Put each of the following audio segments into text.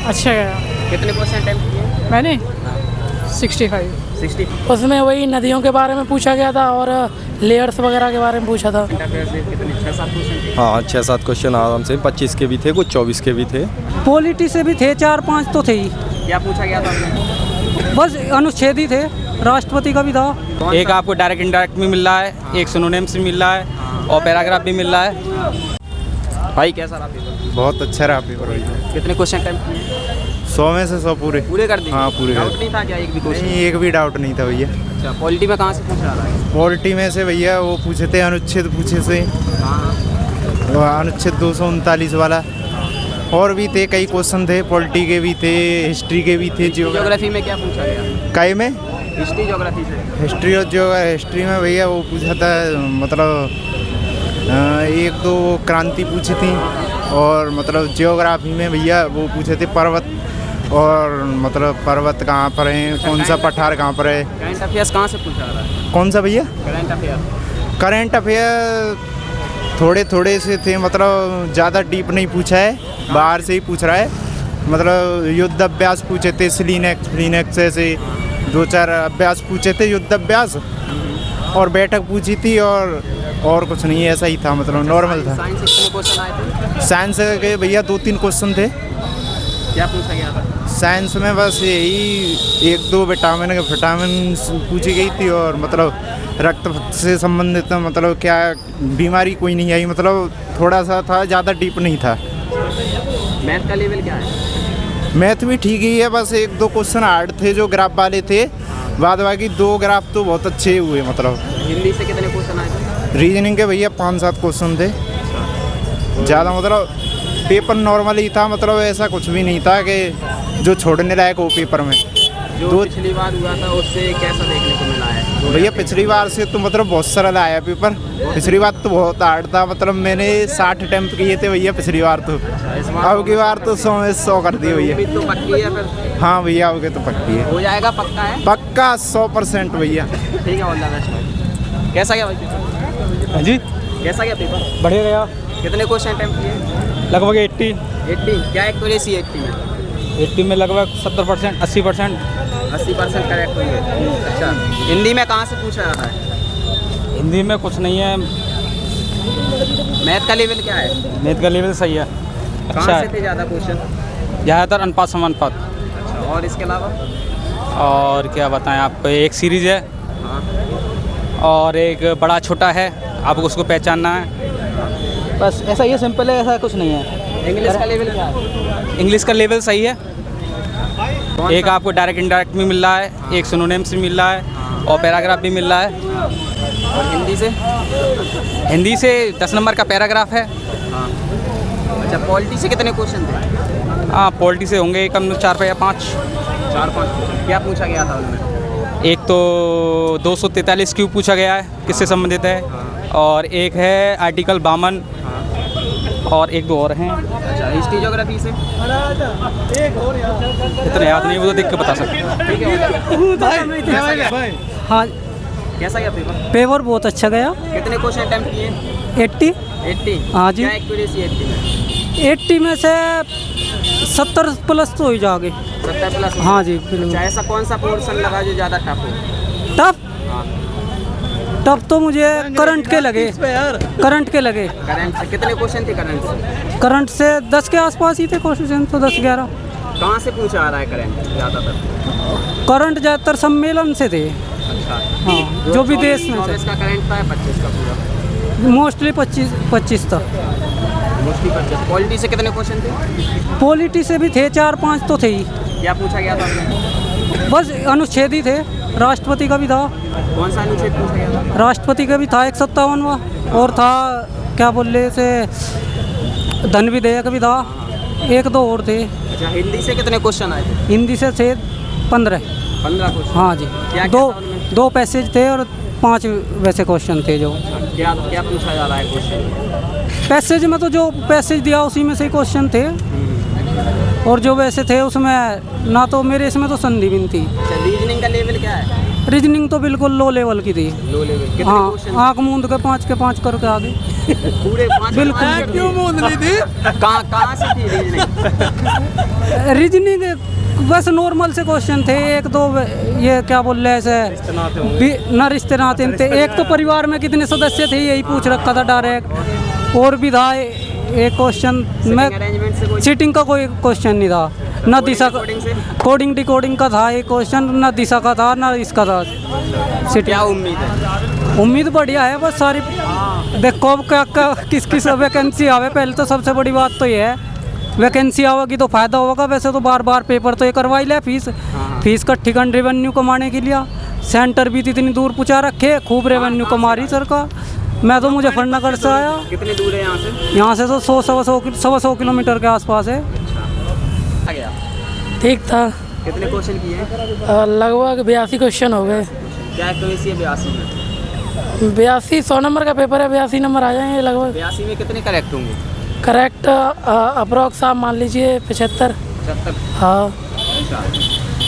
अच्छा गया। कितने क्वेश्चन अटेम्प्ट किए? मैंने 65। 60। उसमें वही नदियों के बारे में पूछा गया था और लेयर्स वगैरह के बारे में पूछा था। कितने 6-7 क्वेश्चन थे? हाँ 6-7 क्वेश्चन आराम से, 25 के भी थे, कुछ 24 के भी थे। पॉलिटी से भी थे 4-5 तो थे ही। क्या पूछा गया था उसमें? बस अनुच्छेद ही थे, राष्ट्रपति का भी था। एक आपको डायरेक्ट इंडायरेक्ट भी मिल रहा है, एक सिनोनिम्स भी मिल रहा है और पैराग्राफ भी मिल रहा है। भाई कैसा रहा पेपर? बहुत अच्छा रहा पेपर भैया। कितने क्वेश्चन अटेम्प्ट किए? 100 में से 100 पूरे कर दिए? हाँ पूरे डाउट नहीं था क्या एक भी क्वेश्चन? नहीं, एक भी डाउट नहीं था भैया। अच्छा, पॉलिटी में कहाँ से पूछ रहा है? पॉलिटी में से भैया वो पूछे थे अनुच्छेद पूछे से, हाँ। वो अनुच्छेद 239 वाला। और भी थे कई क्वेश्चन थे, पॉलिटी के भी थे, हिस्ट्री के भी थे। ज्योग्राफी में क्या पूछा गया? कई में हिस्ट्री ज्योग्राफी से? हिस्ट्री और हिस्ट्री में भैया वो पूछा था, मतलब 1-2 क्रांति पूछी थी। और मतलब जियोग्राफी में भैया वो पूछे थे पर्वत, और मतलब पर्वत कहाँ पर हैं, कौन सा पठार कहाँ पर है। करंट अफेयर्स कहाँ से पूछा रहा है? कौन सा भैया? Current affair. करंट अफेयर थोड़े थोड़े से थे, मतलब ज़्यादा डीप नहीं पूछा है, बाहर से ही पूछ रहा है। मतलब युद्ध अभ्यास पूछे थे, स्लीनेक्स से 2-4 अभ्यास पूछे थे, युद्ध अभ्यास, और बैठक पूछी थी, और कुछ नहीं, ऐसा ही था, मतलब नॉर्मल था। साइंस से कितने क्वेश्चन आए थे? साइंस के भैया 2-3 क्वेश्चन थे। क्या पूछा गया था? साइंस में बस यही 1-2 विटामिन पूछी गई थी, और मतलब रक्त से संबंधित, मतलब क्या बीमारी कोई नहीं आई, मतलब थोड़ा सा था, ज़्यादा डीप नहीं था। मैथ का लेवल क्या है? मैथ भी ठीक ही है, बस 1-2 क्वेश्चन हार्ड थे जो ग्राफ वाले थे, बाद बाकी 2 ग्राफ तो बहुत अच्छे हुए। मतलब हिंदी से कितने क्वेश्चन आए थे? रीजनिंग के भैया 5-7 क्वेश्चन थे, ज़्यादा मतलब पेपर नॉर्मल ही था, मतलब ऐसा कुछ भी नहीं था कि जो छोड़ने लायक हो पेपर में। जो पिछली बार हुआ था उससे कैसा देखने को मिला है? भैया पिछली बार से तो मतलब बहुत सरल आया पेपर, पिछली बार तो बहुत हार्ड था, मतलब मैंने 60 अटेम्प्ट किए थे भैया पिछली बार तो। अब की बार तो 100 में 100 कर दिए भैया। तो पक्की है फिर? हाँ भैया हो गए तो पक्की है, हो जाएगा, पक्का है? पक्का 100% भैया। ठीक है, ऑल द बेस्ट भाई। कैसा गया भाई पेपर? हाँ जी, कैसा गया पेपर? बढ़िया गया। कितने क्वेश्चन अटेम्प्ट किए? लगभग 80 क्या एक्यूरेसी है 80 में? 80 में लगभग 70%, 80%। 80% करेक्ट हुई। अच्छा, हिंदी में कहाँ से पूछा जा रहा है? हिंदी में कुछ नहीं है। मैथ का लेवल क्या है? मैथ का लेवल सही है, अच्छा कहाँ से है। थे ज़्यादा क्वेश्चन? ज़्यादातर अनुपात समानुपात। अच्छा, और इसके अलावा? और क्या बताएं आपको, एक सीरीज है हाँ। और एक बड़ा छोटा है, आपको उसको पहचानना है, बस ऐसा ही है, सिंपल है, ऐसा कुछ नहीं है। इंग्लिश का लेवल क्या है? इंग्लिश का लेवल सही है, एक आपको डायरेक्ट इंडायरेक्ट भी मिल रहा है, एक सिनोनिम्स भी मिल रहा है और पैराग्राफ भी मिल रहा है। और हिंदी से? हिंदी से 10 नंबर का पैराग्राफ है। हाँ। अच्छा, पॉलिटी से कितने क्वेश्चन थे? हाँ, पॉलिटी से होंगे कम 4 या 5। 4-5। क्या पूछा गया था उनमें? एक तो 243 क्यों पूछा गया है, किससे संबंधित है, और एक है आर्टिकल 52, और 1-2 और हैं। अच्छा, हिस्ट्री ज्योग्राफी से? इतना याद नहीं, वो तो देख के बता सकते हैं। ठीक है। हाँ, कैसा गया पेपर? पेपर बहुत अच्छा गया। कितने क्वेश्चन अटेम्प्ट किए? 80 हाँ जी। क्या एक्यूरेसी 80 में? 80 में से 70 प्लस तो ही जाओगे। 70 प्लस? हाँ जी बिल्कुल। अच्छा, ऐसा कौन सा पोर्शन लगा जो ज़्यादा टफ हो? टफ हाँ। टफ तो मुझे करंट के लगे। करंट से कितने क्वेश्चन थे? करंट से 10 के आसपास ही थे क्वेश्चन, तो 10-11। कहाँ से पूछा आ रहा है करंट ज़्यादातर? करंट ज़्यादातर सम्मेलन से थे। अच्छा, हाँ, जो विदेश में 24 का करंट था या 25 का पूरा? मोस्टली 25 था। मोस्टली 25। पॉलिटी से कितने क्वेश्चन थे? पॉलिटी से भी थे 4-5 तो थे ही। क्या पूछा गया था आपने? बस अनुच्छेद ही थे, राष्ट्रपति का भी था। कौन सा अनुच्छेद पूछा गया था? राष्ट्रपति का भी था 157वां, और था क्या बोल रहे से धन विधेयक भी था, 1-2 और थे। अच्छा, हिंदी से कितने क्वेश्चन आए थे? हिंदी से थे 15 क्वेश्चन? हाँ जी। क्या दो पैसेज थे और 5 वैसे क्वेश्चन थे। जो क्या पूछा जा रहा है क्वेश्चन? पैसेज में तो जो पैसेज दिया उसी में से क्वेश्चन थे, और जो वैसे थे उसमें ना तो मेरे इसमें तो संधि भी थी। अच्छा, रीजनिंग का लेवल क्या है? रीजनिंग तो बिल्कुल लो लेवल की थी। Low level. कितने हाँ, क्वेश्चन? आँख मूंद के 5 के 5 करके आगे। पूरे 5 बिल्कुल। क्यों मूंद ली थी? कहाँ से थी रीजनिंग? रीजनिंग बस नॉर्मल से क्वेश्चन थे, एक दो ये क्या बोल रहे हैं ऐसे ना रिश्ते नाते थे। एक तो परिवार में कितने सदस्य थे यही पूछ रखा था डायरेक्ट। और भी था एक क्वेश्चन में अरेंजमेंट से कोई चीटिंग का कोई क्वेश्चन नहीं था, ना दिशा का कोडिंग डिकोडिंग का था एक क्वेश्चन, ना दिशा का था ना इसका था। क्या उम्मीद है? उम्मीद बढ़िया है, बस सारी देखो अब क्या किस किस वैकेंसी आवे। पहले तो सबसे बड़ी बात तो ये है वैकेंसी आवेगी तो फ़ायदा होगा। वैसे तो बार बार पेपर तो ये करवा ही ले, फीस कट्ठी कर रेवेन्यू कमाने के लिए। सेंटर भी इतनी दूर पहुँचा रखे, खूब रेवेन्यू कमा रही सरकार। मैं तो मुजफ्फरनगर से आया, कितनी दूर है यहाँ से? यहाँ से तो 100-125 किलोमीटर के आसपास है। आ गया। ठीक था। कितने क्वेश्चन किए हैं? लगभग 82 क्वेश्चन हो गए। क्या क्वेश्चन है 82 में? 82 100 नंबर का पेपर है, 82 नंबर आ जाएंगे लगभग। 82 में कितने करेक्ट होंगे? करेक्ट अप्रॉक्स आप मान लीजिए 75। 75? हाँ। अच्छा।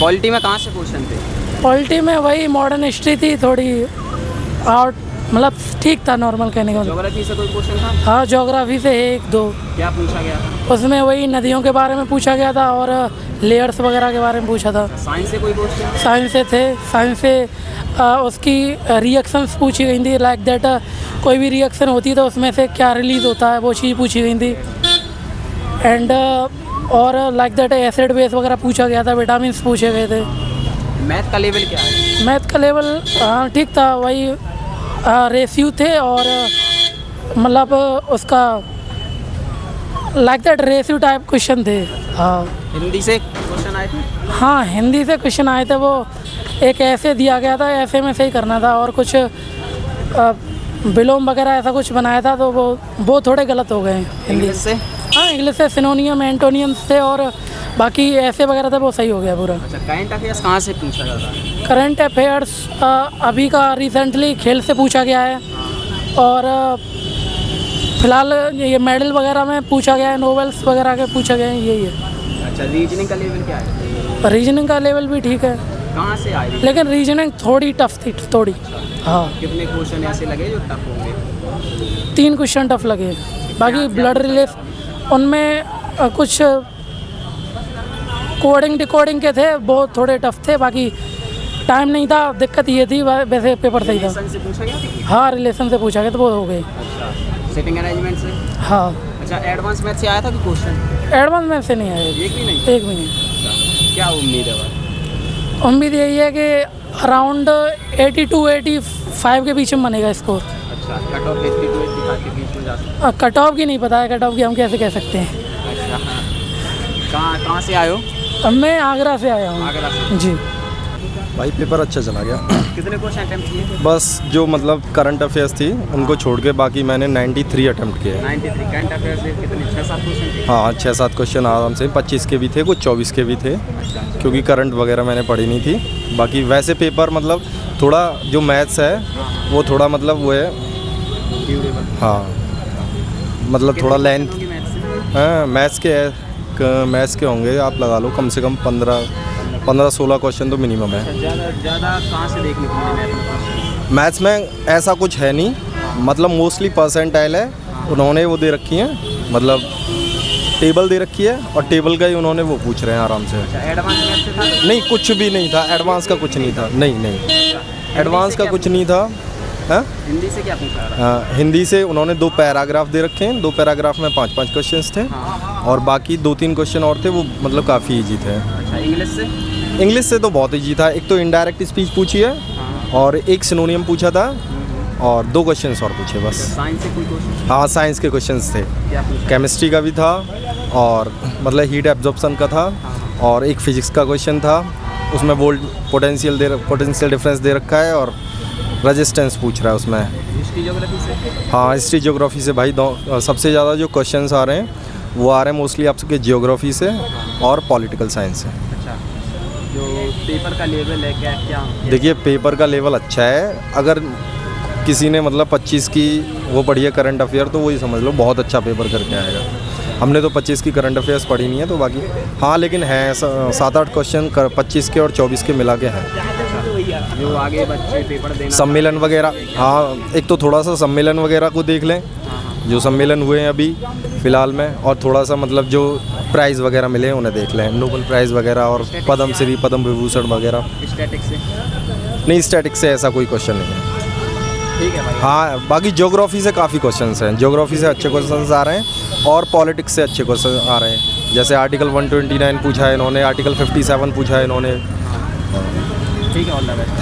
पॉलिटी में कहाँ से क्वेश्चन थे? पॉलिटी में वही मॉडर्न हिस्ट्री थी थोड़ी, आउट मतलब ठीक था, नॉर्मल कहने का। ज्योग्राफी से कोई क्वेश्चन था? हाँ, ज्योग्राफी से 1-2। क्या पूछा गया था? उसमें वही नदियों के बारे में पूछा गया था और लेयर्स वगैरह के बारे में पूछा था। साइंस से कोई क्वेश्चन? साइंस से थे। साइंस से उसकी रिएक्शंस पूछी गई थी, लाइक दैट कोई भी रिएक्शन होती है तो उसमें से क्या रिलीज़ होता है वो चीज़ पूछी गई थी। एंड और लाइक दैट एसिड बेस वगैरह पूछा गया था, विटामिन पूछे गए थे। मैथ का लेवल क्या है? मैथ का लेवल ठीक था, वही रेशियो थे और मतलब उसका like that ratio type question थे। हाँ। हिंदी से क्वेश्चन आए थे? हाँ, हिंदी से क्वेश्चन आए थे। वो एक ऐसे दिया गया था, ऐसे में से ही करना था और कुछ विलोम वगैरह ऐसा कुछ बनाया था तो वो थोड़े गलत हो गए हिंदी इंग्लिश से? हाँ, इंग्लिश से सिनोनियम एंटोनियम्स थे और बाकी ऐसे वगैरह था, वो सही हो गया पूरा। अच्छा, करंट अफेयर्स कहाँ से पूछा जाता है? करंट अफेयर्स अभी का रिसेंटली खेल से पूछा गया है और फिलहाल ये मेडल वगैरह में पूछा गया है, नोवेल्स वगैरह के पूछा गया है, यही है। अच्छा, रीजनिंग का लेवल क्या है? रीजनिंग का लेवल भी ठीक है, कहाँ से आई? लेकिन रीजनिंग थोड़ी टफ थी थोड़ी। हाँ, कितने क्वेश्चन ऐसे लगे जो टफ होंगे? 3 क्वेश्चन टफ लगे, बाकी ब्लड रिलीफ उनमें कुछ कोडिंग डिकोडिंग के थे, वो थोड़े टफ थे। बाकी टाइम नहीं था, दिक्कत ये थी, वैसे पेपर सही था। रिलेशन से पूछा गया? हाँ, रिलेशन से पूछा गया तो वो हो गए। अच्छा, सिटिंग अरेंजमेंट से? हाँ। अच्छा, एडवांस मैथ से आया था कि क्वेश्चन? एडवांस में से नहीं आए, एक भी नहीं? एक भी नहीं। अच्छा, क्या उम्मीद है भाई? उम्मीद यही है कि अराउंड 82-85 के बीच में बनेगा स्कोर। अच्छा, कट ऑफ 82-85 के बीच में जा सकता है? कट ऑफ की नहीं पता है, कट ऑफ की हम कैसे कह सकते हैं। अच्छा, कहाँ से आए हो? अब मैं आगरा से आया हूँ। आगरा से? जी। भाई पेपर अच्छा चला गया। कितने क्वेश्चन अटेम्प्ट किए? बस जो मतलब करंट अफेयर्स थी उनको छोड़ के बाकी मैंने 93 अटेम्प्ट किए हैं। 93 करंट अफेयर्स से कितने? 6-7 क्वेश्चन थे? हाँ, 6-7 क्वेश्चन आराम से, 25 के भी थे, कुछ 24 के भी थे, क्योंकि करंट वगैरह मैंने पढ़ी नहीं थी। बाकी वैसे पेपर मतलब थोड़ा जो मैथ्स है वो थोड़ा मतलब वो है, हाँ मतलब थोड़ा लेंथ। हाँ, मैथ्स के होंगे, आप लगा लो कम से कम 15-16 क्वेश्चन तो मिनिमम है। ज़्यादा कहाँ से देखने को मिले? मैथ्स में ऐसा कुछ है नहीं, मतलब मोस्टली परसेंटाइल है, उन्होंने वो दे रखी है, मतलब टेबल दे रखी है और टेबल का ही उन्होंने वो पूछ रहे हैं आराम से। एडवांस मैथ से था? नहीं, कुछ भी नहीं था, एडवांस का कुछ नहीं था। नहीं, एडवांस का कुछ नहीं था। हाँ, हिंदी से क्या पूछा? हिंदी से उन्होंने 2 पैराग्राफ दे रखे हैं, 2 पैराग्राफ में 5-5 क्वेश्चंस थे और बाकी 2-3 क्वेश्चन और थे, वो मतलब काफ़ी इजी थे। अच्छा, इंग्लिश से तो बहुत इजी था। एक तो इनडायरेक्ट स्पीच पूछी है और एक सिनोनियम पूछा था और 2 क्वेश्चंस और पूछे बस। साइंस से कोई क्वेश्चन? हाँ, साइंस के क्वेश्चंस थे, क्या पूछा? केमिस्ट्री का भी था और मतलब हीट एब्जॉर्प्शन का था और एक फिजिक्स का क्वेश्चन था, उसमें वोल्ट पोटेंशियल डिफरेंस दे रखा है और रेजिस्टेंस पूछ रहा है उसमें। हिस्ट्री ज्योग्राफी से? हाँ, हिस्ट्री ज्योग्राफी से भाई सबसे ज़्यादा जो क्वेश्चंस आ रहे हैं वो आ रहे हैं मोस्टली आपके ज्योग्राफी से और पॉलिटिकल साइंस से। अच्छा, जो पेपर का लेवल है क्या? देखिए, पेपर का लेवल अच्छा है। अगर किसी ने मतलब 25 की वो पढ़ी है करंट अफेयर तो वही समझ लो बहुत अच्छा पेपर करके आएगा। हमने तो 25 की करंट अफेयर्स पढ़ी नहीं है तो बाकी हाँ, लेकिन हैं 7-8 क्वेश्चन 25 के और 24 के मिला के हैं। जो आगे बच्चे पेपर देना, सम्मेलन वगैरह, हाँ एक तो थोड़ा सा सम्मेलन वगैरह को देख लें जो सम्मेलन हुए हैं अभी फ़िलहाल में, और थोड़ा सा मतलब जो प्राइज़ वगैरह मिले हैं उन्हें देख लें, नोबल प्राइज़ वगैरह और पद्म श्री पद्म विभूषण वगैरह। स्टैटिक से नहीं, स्टैटिक से ऐसा कोई क्वेश्चन नहीं है। ठीक है भाई। हाँ, बाकी ज्योग्राफी से काफ़ी क्वेश्चंस हैं, ज्योग्राफी से अच्छे क्वेश्चंस आ रहे हैं और पॉलिटिक्स से अच्छे क्वेश्चन आ रहे हैं। जैसे आर्टिकल 129 पूछा है इन्होंने, आर्टिकल 57 पूछा है इन्होंने। ठीक है, ऑल द बेस्ट।